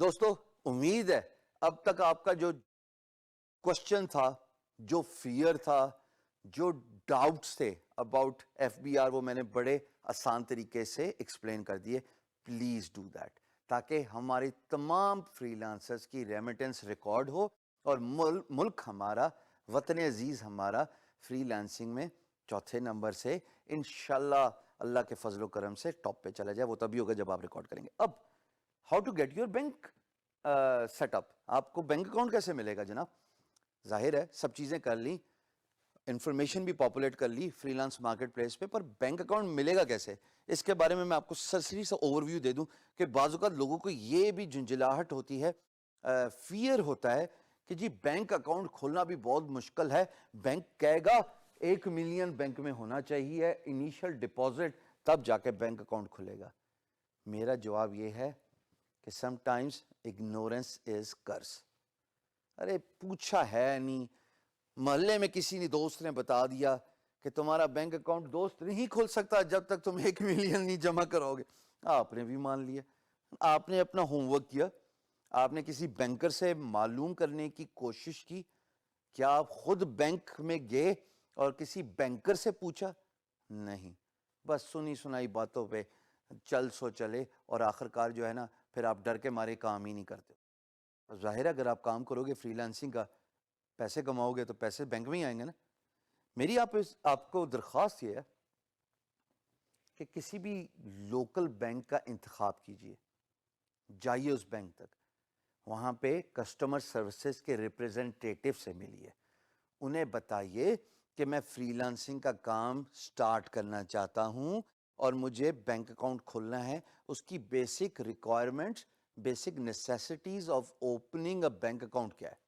دوستو امید ہے اب تک آپ کا جو کوشچن تھا، جو فیئر تھا، جو ڈاؤٹس تھے اباؤٹ ایف بی آر، وہ میں نے بڑے آسان طریقے سے ایکسپلین کر دیے. پلیز ڈو دیٹ تاکہ ہماری تمام فری لانسرز کی ریمیٹنس ریکارڈ ہو اور ملک ہمارا، وطن عزیز ہمارا فری لانسنگ میں چوتھے نمبر سے انشاءاللہ اللہ کے فضل و کرم سے ٹاپ پہ چلا جائے. وہ تبھی ہوگا جب آپ ریکارڈ کریں گے. اب how to get your bank set up. آپ کو بینک اکاؤنٹ کیسے ملے گا جناب؟ ظاہر ہے سب چیزیں کر لی، انفارمیشن بھی پاپولیٹ کر لی فری لانس مارکیٹ پلیس پہ، پر بینک اکاؤنٹ ملے گا کیسے؟ اس کے بارے میں آپ کو سرسری سا اوور ویو دے دوں کہ بعض اوقات لوگوں کو یہ بھی جھنجھلاہٹ ہوتی ہے، فیئر ہوتا ہے کہ جی بینک اکاؤنٹ کھولنا بھی بہت مشکل ہے. بینک کہے گا 1 ملین بینک میں ہونا چاہیے انیشل ڈپازٹ، تب جا کے بینک اکاؤنٹ کھلے گا. میرا جواب یہ ہے کہ سم ٹائمز اگنورنس از کرس. ارے پوچھا ہے نہیں، محلے میں کسی نے دوست نے بتا دیا کہ تمہارا بینک اکاؤنٹ دوست نہیں کھول سکتا جب تک تم 1 ملین نہیں جمع کرو گے. آپ نے بھی مان لیا، آپ نے اپنا ہوم ورک کیا، آپ نے کسی بینکر سے معلوم کرنے کی کوشش کی. کیا آپ خود بینک میں گئے اور کسی بینکر سے پوچھا؟ نہیں، بس سنی سنائی باتوں پہ چل سو چلے، اور آخر کار جو ہے نا پھر آپ ڈر کے مارے کام ہی نہیں کرتے. ظاہر ہے اگر آپ کام کرو گے فری لانسنگ کا، پیسے کماؤ گے تو پیسے بینک میں ہی آئیں گے نا. میری آپ کو درخواست یہ ہے کہ کسی بھی لوکل بینک کا انتخاب کیجئے، جائیے اس بینک تک، وہاں پہ کسٹمر سروسز کے ریپریزنٹیٹیو سے ملیے، انہیں بتائیے کہ میں فری لانسنگ کا کام سٹارٹ کرنا چاہتا ہوں اور مجھے بینک اکاؤنٹ کھولنا ہے. اس کی basic requirements, basic necessities of opening a bank account کیا ہے،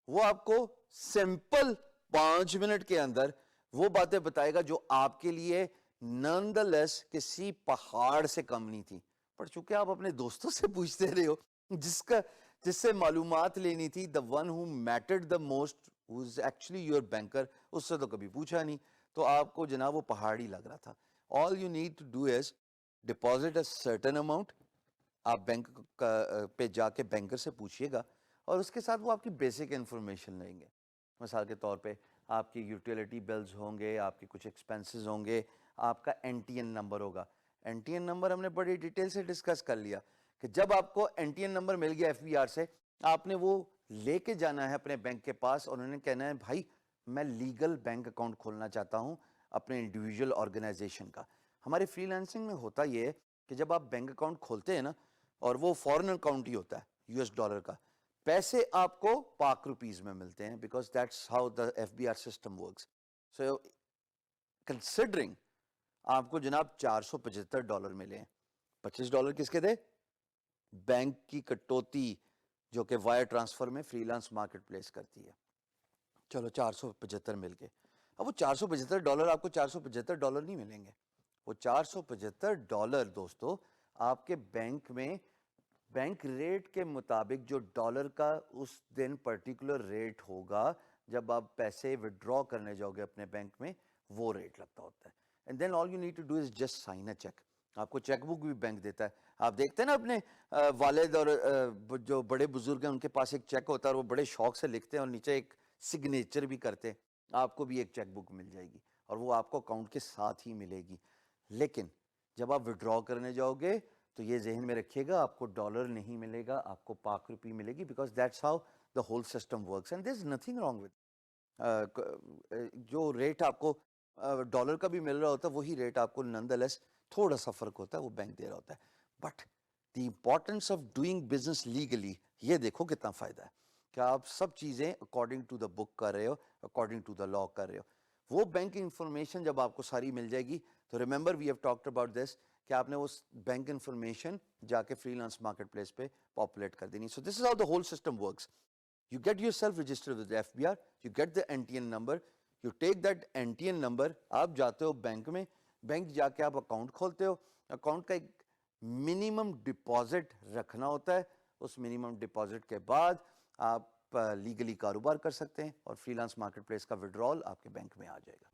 وہ آپ کو سمپل 5 منٹ کے اندر وہ باتیں بتائے گا جو آپ کے لیے نان دا لیس کسی پہاڑ سے کم نہیں تھی. پر چونکہ آپ اپنے دوستوں سے پوچھتے رہے ہو، جس سے معلومات لینی تھی، the one who mattered the most, who is actually your banker، اس سے تو کبھی پوچھا نہیں، تو آپ کو جناب وہ پہاڑی لگ رہا تھا. all you need to do is deposit a certain amount. آپ بینک پہ جا کے بینکر سے پوچھئے گا اور اس کے ساتھ وہ آپ کی بیسک انفارمیشن لیں گے. مثال کے طور پہ آپ کی یوٹیلیٹی بلز ہوں گے، آپ کے کچھ ایکسپینسز ہوں گے، آپ کا این ٹی این نمبر ہوگا. این ٹی این نمبر ہم نے بڑی ڈیٹیل سے ڈسکس کر لیا کہ جب آپ کو این ٹی این نمبر مل گیا ایف بی آر سے، آپ نے وہ لے کے جانا ہے اپنے بینک کے پاس اور انہوں نے کہنا ہے بھائی میں لیگل بینک اکاؤنٹ کھولنا چاہتا ہوں اپنے انڈیویجول آرگنائزیشن کا. ہمارے فری لانسنگ میں ہوتا یہ ہے کہ جب آپ بینک اکاؤنٹ کھولتے ہیں نا، اور وہ فورن اکاؤنٹ ہی ہوتا ہے US ڈالر کا، پیسے آپ کو پاک روپیز میں ملتے ہیں، because that's how the F B R system works. So considering آپ کو جناب $475 ملے ہیں، $25 کس کے تھے؟ بینک کی کٹوتی جو کہ وائر ٹرانسفر میں فری لانس مارکیٹ پلیس کرتی ہے. چلو 475 مل گئے. اب وہ $475 آپ کو $475 نہیں ملیں گے. وہ $475 دوستو آپ کے بینک میں بینک ریٹ کے مطابق جو ڈالر کا اس دن پرٹیکولر ریٹ ہوگا جب آپ پیسے وڈرا کرنے جاؤ گے اپنے بینک میں، وہ ریٹ لگتا ہوتا ہے. And then all you need to do is just sign a cheque. آپ کو چیک بک بھی بینک دیتا ہے. آپ دیکھتے ہیں نا اپنے والد اور جو بڑے بزرگ ہیں ان کے پاس ایک چیک ہوتا ہے اور وہ بڑے شوق سے لکھتے ہیں اور نیچے ایک سگنیچر بھی کرتے ہیں. آپ کو بھی ایک چیک بک مل جائے گی اور وہ آپ کو اکاؤنٹ کے ساتھ ہی ملے گی. لیکن جب آپ وڈرا کرنے جاؤ گے تو یہ ذہن میں رکھیے گا آپ کو ڈالر نہیں ملے گا، آپ کو پاک روپی ملے گی، because that's how the whole system works. And there is nothing wrong with جو ریٹ آپ کو ڈالر کا بھی مل رہا ہوتا ہے وہی ریٹ آپ کو نان دا لیس تھوڑا سا فرق ہوتا ہے وہ بینک دے رہا ہوتا ہے. But the importance of doing business legally, یہ دیکھو کتنا فائدہ ہے کہ آپ سب چیزیں اکارڈنگ ٹو دا بک کر رہے ہو، اکارڈنگ ٹو دا لا کر رہے ہو. وہ بینک انفارمیشن جب آپ کو ساری مل جائے گی تو remember we have talked about this کہ آپ نے اس بینک انفارمیشن جا کے فری لانس مارکیٹ پلیس پہ پاپولیٹ کر دینی. So this is how the whole system works. You get yourself registered with the FBR, you get the NTN number, you take that NTN number, آپ جاتے ہو bank میں، bank جا کے آپ account کھولتے ہو. اکاؤنٹ کا ایک منیمم ڈپازٹ رکھنا ہوتا ہے، اس منیمم ڈپازٹ کے بعد آپ لیگلی کاروبار کر سکتے ہیں اور فری لانس مارکیٹ پلیس کا وڈرال آپ کے بینک میں آ جائے گا.